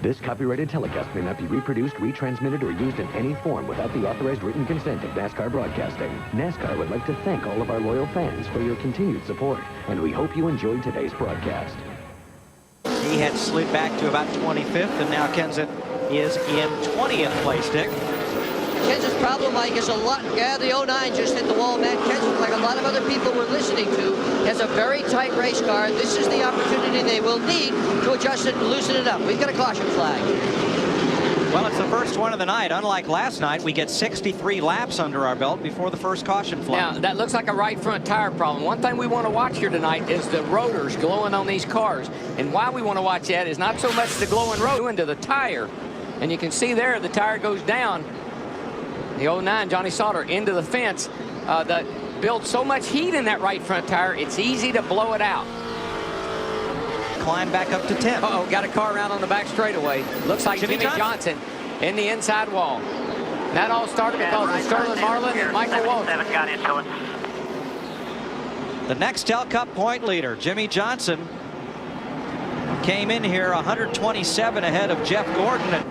This copyrighted telecast may not be reproduced, retransmitted, or used in any form without the authorized written consent of NASCAR Broadcasting. NASCAR would like to thank all of our loyal fans for your continued support, and we hope you enjoyed today's broadcast. He had slid back to about 25th, and now Kenseth is in 20th place, Dick. Kenseth's problem, Mike, is a lot. Yeah, the 09 just hit the wall. Matt Kenseth, like a lot of other people we're listening to, has a very tight race car. This is the opportunity they will need to adjust it and loosen it up. We've got a caution flag. Well, it's the first one of the night. Unlike last night, we get 63 laps under our belt before the first caution flag. Now, that looks like a right front tire problem. One thing we want to watch here tonight is the rotors glowing on these cars. And why we want to watch that is not so much the glowing rotor into the tire. And you can see there the tire goes down. The 09 Johnny Sauter into the fence. That builds so much heat in that right front tire, it's easy to blow it out. Climb back up to 10. Uh-oh, got a car around on the back straightaway. Looks like Jimmy Johnson in the inside wall. That all started because of Sterling Marlin and Michael Walsh. Got into it. The Nextel Cup point leader, Jimmy Johnson, came in here 127 ahead of Jeff Gordon.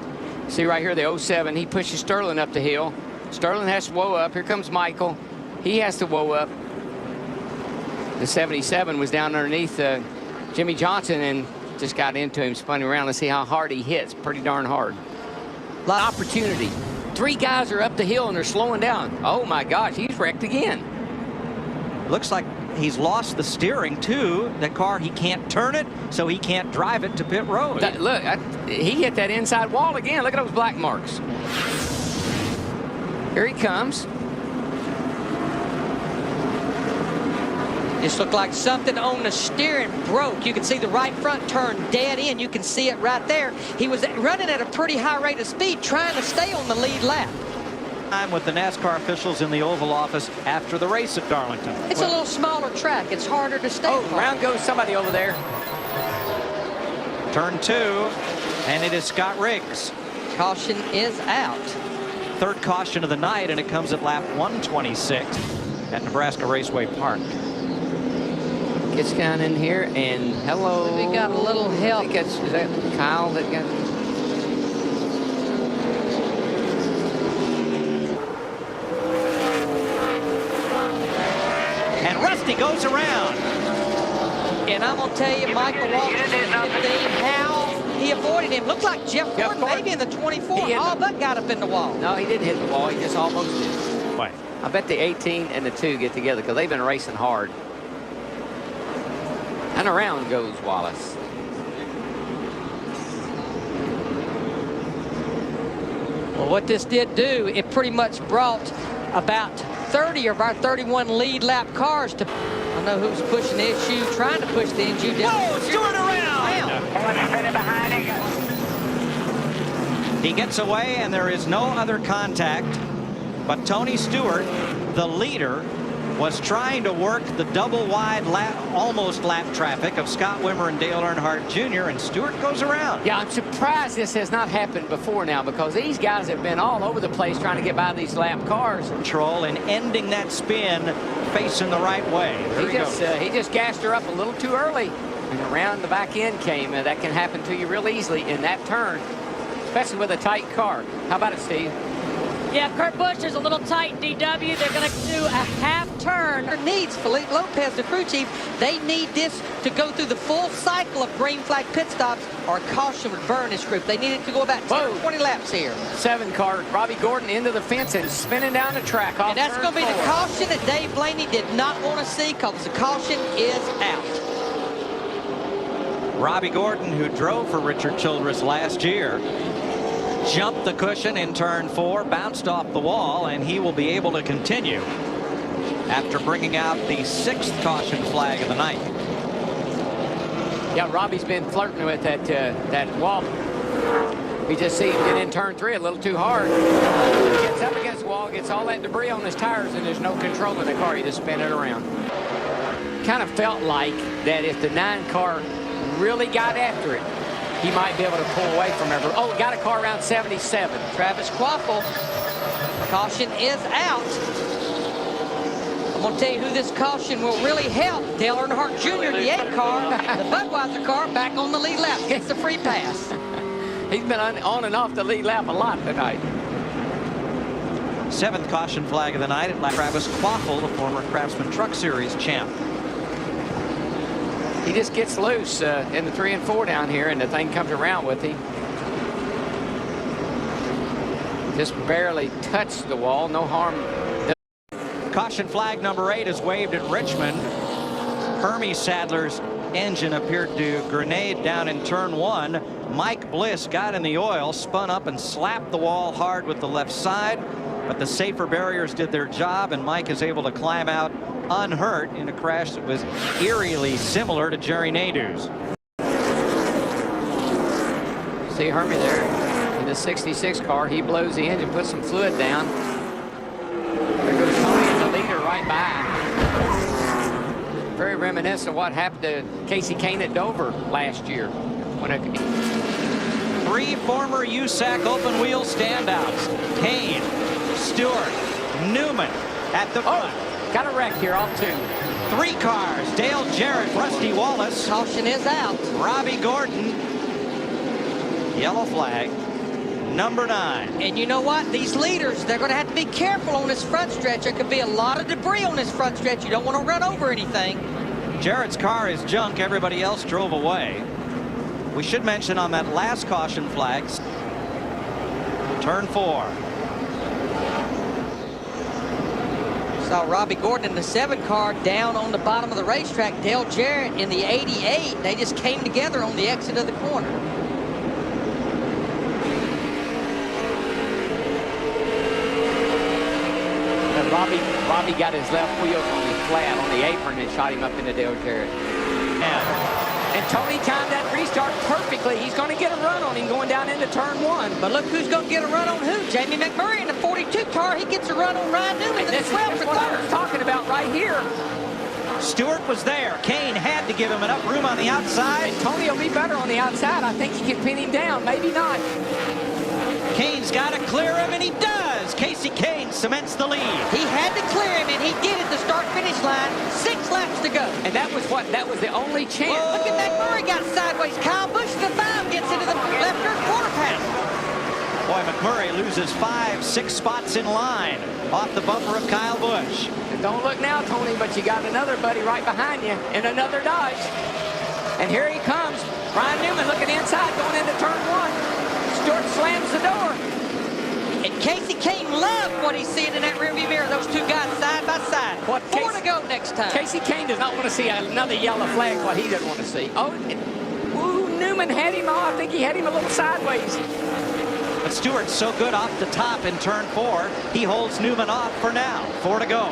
See right here, the 07, he pushes Sterling up the hill. Sterling has to whoa up. Here comes Michael. He has to whoa up. The 77 was down underneath Jimmy Johnson and just got into him, spun him around. Let's see how hard he hits. Pretty darn hard. A lot of opportunity. 3 guys are up the hill and they're slowing down. Oh my gosh, he's wrecked again. Looks like he's lost the steering too. The car, he can't turn it, so he can't drive it to pit road. Look, he hit that inside wall again. Look at those black marks. Here he comes. Just looked like something on the steering broke. You can see the right front turn dead in. You can see it right there. He was running at a pretty high rate of speed, trying to stay on the lead lap. I'm with the NASCAR officials in the Oval Office after the race at Darlington. It's a little smaller track. It's harder to stay. Oh, round goes somebody over there. Turn 2, and it is Scott Riggs. Caution is out. Third caution of the night, and it comes at lap 126 at Nebraska Raceway Park. Gets down in here, and hello. We got a little help. Is that Kyle that got? And Rusty goes around. And I'm going to tell you, Michael Walsh, how he avoided him. Looked like Jeff Gordon, maybe in the 24, all but got up in the wall. No, he didn't hit the wall. He just almost did. Wait. I bet the 18 and the 2 get together because they've been racing hard. And around goes Wallace. Well, what this did do, it pretty much brought about 30 of our 31 lead lap cars to. I know who's pushing the issue, trying to push the issue down. Whoa, Stewart around! He gets away, and there is no other contact. But Tony Stewart, the leader, was trying to work the double wide lap, almost lap traffic of Scott Wimmer and Dale Earnhardt Jr., and Stewart goes around. Yeah, I'm surprised this has not happened before now because these guys have been all over the place trying to get by these lap cars. Control and ending that spin facing the right way. He just gassed her up a little too early, and around the back end came. That can happen to you real easily in that turn, especially with a tight car. How about it, Steve? Yeah, Kurt Busch is a little tight, DW. They're going to do a half turn. Needs Felipe Lopez, the crew chief. They need this to go through the full cycle of green flag pit stops, or caution would burn this group. They need it to go about 10 or 20 laps here. 7 car, Robbie Gordon into the fence and spinning down the track. And that's going to be the caution that Dave Blaney did not want to see because the caution is out. Robbie Gordon, who drove for Richard Childress last year, jumped the cushion in turn 4, bounced off the wall, and he will be able to continue after bringing out the 6th caution flag of the night. Yeah, Robbie's been flirting with that wall. We just see him get in turn 3 a little too hard. He gets up against the wall, gets all that debris on his tires, and there's no control in the car. He just spin it around. Kind of felt like that if the 9 car really got after it, he might be able to pull away from everyone. Oh, got a car around 77. Travis Quaffle. Caution is out. I'm going to tell you who this caution will really help. Dale Earnhardt Jr., the 8 car, the Budweiser car, back on the lead lap. Gets the free pass. He's been on and off the lead lap a lot tonight. 7th caution flag of the night at Travis Quaffle, the former Craftsman Truck Series champ. He just gets loose in the 3 and 4 down here, and the thing comes around with him. Just barely touched the wall, no harm. Caution flag number 8 is waved at Richmond. Hermie Sadler's engine appeared to grenade down in turn 1. Mike Bliss got in the oil, spun up and slapped the wall hard with the left side, but the safer barriers did their job, and Mike is able to climb out unhurt in a crash that was eerily similar to Jerry Nadeau's. See Hermie there in the 66 car. He blows the engine, puts some fluid down. There goes Tony and the leader right by. Very reminiscent of what happened to Casey Kane at Dover last year. When 3 former USAC open wheel standouts. Kane, Stewart, Newman at the front. Got a wreck here off 2. 3 cars. Dale Jarrett, Rusty Wallace. Caution is out. Robbie Gordon. Yellow flag. Number 9. And you know what? These leaders, they're going to have to be careful on this front stretch. There could be a lot of debris on this front stretch. You don't want to run over anything. Jarrett's car is junk. Everybody else drove away. We should mention on that last caution flag, turn 4. Saw Robbie Gordon in the 7 car down on the bottom of the racetrack. Dale Jarrett in the 88. They just came together on the exit of the corner. Robbie got his left wheel on the flat on the apron and shot him up into Dale Jarrett. And Tony timed that restart perfectly. He's going to get a run on him going down into turn 1. But look who's going to get a run on who? Jamie McMurray in the 42 car. He gets a run on Ryan Newman in the 12 for what I was talking about right here. Stewart was there. Kane had to give him enough room on the outside. And Tony will be better on the outside. I think he can pin him down. Maybe not. Kane's got to clear him, and he does. Casey Kane cements the lead. He had to clear him, and he did at the start-finish line. 6 laps to go. And that was the only chance. Look at McMurray got sideways. Kyle Busch, the 5, gets into the left rear quarter pack. Boy, McMurray loses 5-6 spots in line off the bumper of Kyle Busch. And don't look now, Tony, but you got another buddy right behind you in another Dodge. And here he comes. Ryan Newman looking inside, going into turn 1. Stewart slams the door. And Casey Kane loved what he's seeing in that rearview mirror. Those 2 guys side by side. 4 to go next time. Casey Kane does not want to see another yellow flag. What he doesn't want to see. Newman had him. I think he had him a little sideways. But Stewart's so good off the top in turn 4. He holds Newman off for now. 4 to go.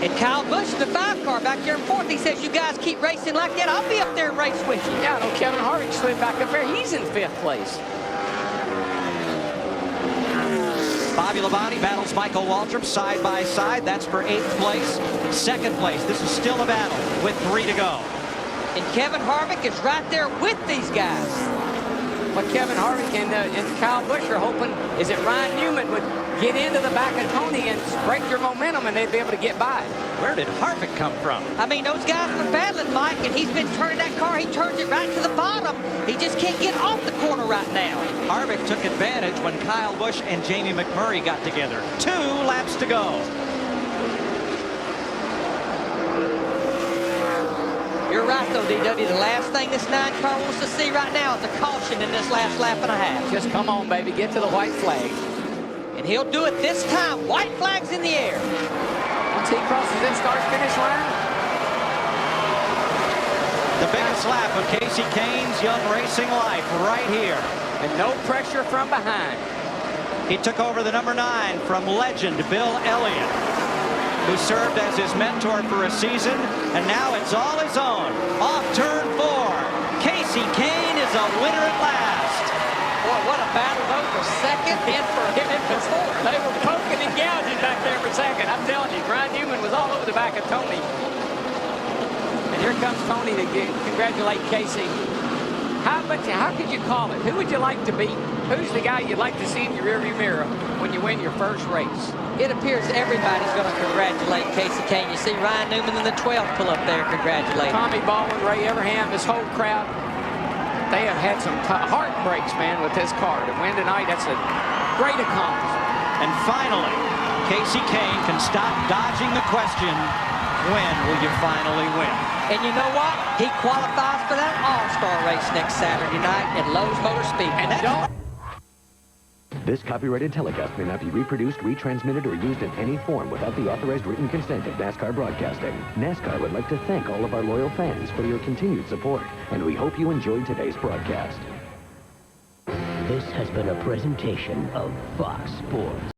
And Kyle Busch, the 5 car back there in 4th, he says, you guys keep racing like that, I'll be up there and race with you. Yeah, no, Kevin Harvick slid back up there. He's in 5th place. Bobby Labonte battles Michael Waltrip side by side. That's for 8th place. 2nd place. This is still a battle with 3 to go. And Kevin Harvick is right there with these guys. What Kevin Harvick and Kyle Busch are hoping is that Ryan Newman would get into the back of Tony and break their momentum, and they'd be able to get by. Where did Harvick come from? I mean, those guys were battling, Mike, and he's been turning that car. He turns it right to the bottom. He just can't get off the corner right now. Harvick took advantage when Kyle Busch and Jamie McMurray got together. 2 laps to go. You're right, though, DW. The last thing this 9 car wants to see right now is a caution in this last lap and a half. Just come on, baby. Get to the white flag. And he'll do it this time. White flag's in the air. Once he crosses that start-finish line. The biggest lap of Casey Kane's young racing life right here. And no pressure from behind. He took over the number 9 from legend Bill Elliott, who served as his mentor for a season, and now it's all his own. Off turn 4. Casey Kane is a winner at last. Boy, what a battle both for 2nd and for him and for 4th. They were poking and gouging back there for 2nd. I'm telling you, Ryan Newman was all over the back of Tony. And here comes Tony to congratulate Casey. How could you call it? Who would you like to beat? Who's the guy you'd like to see in your rearview mirror when you win your first race? It appears everybody's going to congratulate Casey Kane. You see Ryan Newman in the 12th pull up there, congratulate him. Tommy Baldwin, Ray Everham, this whole crowd. they have had some heartbreaks, man, with this car. To win tonight, that's a great accomplishment. And finally, Casey Kane can stop dodging the question, when will you finally win? And you know what? He qualifies for that All-Star race next Saturday night at Lowe's Motor Speedway. And This copyrighted telecast may not be reproduced, retransmitted, or used in any form without the authorized written consent of NASCAR Broadcasting. NASCAR would like to thank all of our loyal fans for your continued support, and we hope you enjoyed today's broadcast. This has been a presentation of Fox Sports.